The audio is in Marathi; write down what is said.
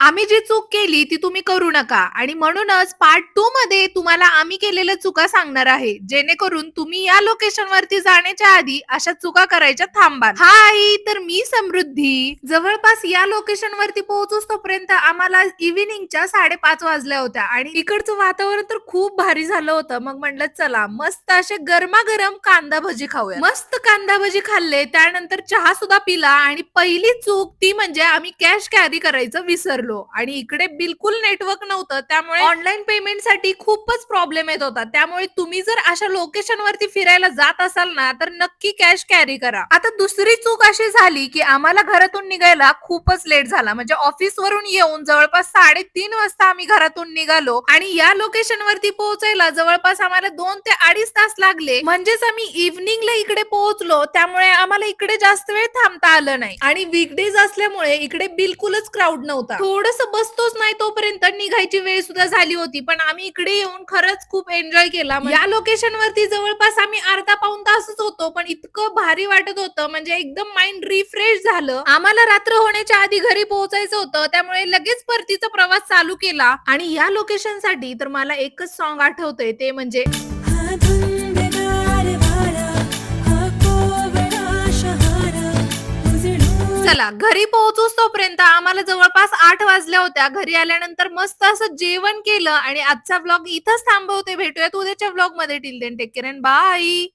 आम्ही जी चूक केली ती तुम्ही करू नका आणि म्हणूनच पार्ट 2 मध्ये तुम्हाला आम्ही केलेल्या चुका सांगणार आहे. जेणेकरून तुम्ही या लोकेशनवरती जाण्याच्या आधी अशा चुका करायच्या थांबाल. हाय! तर मी समृद्धी. जवळपास या लोकेशनवरती पोहोचोस तोपर्यंत आम्हाला इव्हनिंगच्या 5:30 वाजल्या होत्या आणि इकडचं वातावरण तर खूप भारी झालं होतं. मग म्हटलं चला मस्त असे गरमागरम कांदा भजी खाऊया. मस्त कांदा भजी खाल्ले, त्यानंतर चहा सुद्धा पिला आणि पहिली चूक ती म्हणजे आम्ही कॅश कॅरी करायचं विसरलो आणि इकडे बिलकुल नेटवर्क नव्हतं. त्यामुळे ऑनलाईन पेमेंटसाठी खूपच प्रॉब्लेम येत होता. त्यामुळे तुम्ही जर अशा लोकेशनवरती फिरायला जात असाल ना, तर नक्की कॅश कॅरी करा. आता दुसरी चूक अशी झाली, की आम्हाला घरातून निघायला खूपच लेट झाला. म्हणजे ऑफिसवरून येऊन जवळपास 3:30 वाजता आम्ही घरातून निघालो आणि या लोकेशनवरती पोहोचायला जवळपास आम्हाला 2 ते 2.5 तास लागले. म्हणजेच आम्ही इव्हनिंगला इकडे पोहोचलो. त्यामुळे आम्हाला इकडे जास्त वेळ थांबता आलं नाही आणि वीकडेज असल्यामुळे इकडे बिलकुलच क्राऊड नव्हता. थोडंसं बसतोच नाही तोपर्यंत निघायची वेळ सुद्धा झाली होती. पण आम्ही इकडे येऊन खरंच खूप एन्जॉय केला. या लोकेशनवरती जवळपास आम्ही अर्धा पाऊण तासच होतो, पण इतकं भारी वाटत होतं म्हणजे एकदम माइंड रिफ्रेश झालं. आम्हाला रात्र होण्याच्या आधी घरी पोहोचायचं होतं, त्यामुळे लगेच परतीचा प्रवास चालू केला आणि या लोकेशनसाठी तर मला एकच सॉन्ग आठवतंय ते म्हणजे हा धुंदगार वारा, हा कोवळा शहारा उजळून चला घरी पोहोचूच तोपर्यंत आम्हाला जवळपास 8 वाजल्या होत्या. घरी आल्यानंतर मस्त असं जेवण केलं आणि आजचा व्लॉग इथंच थांबवते. भेटूयात उद्याच्या व्लॉगमध्ये. Till then take care and bye.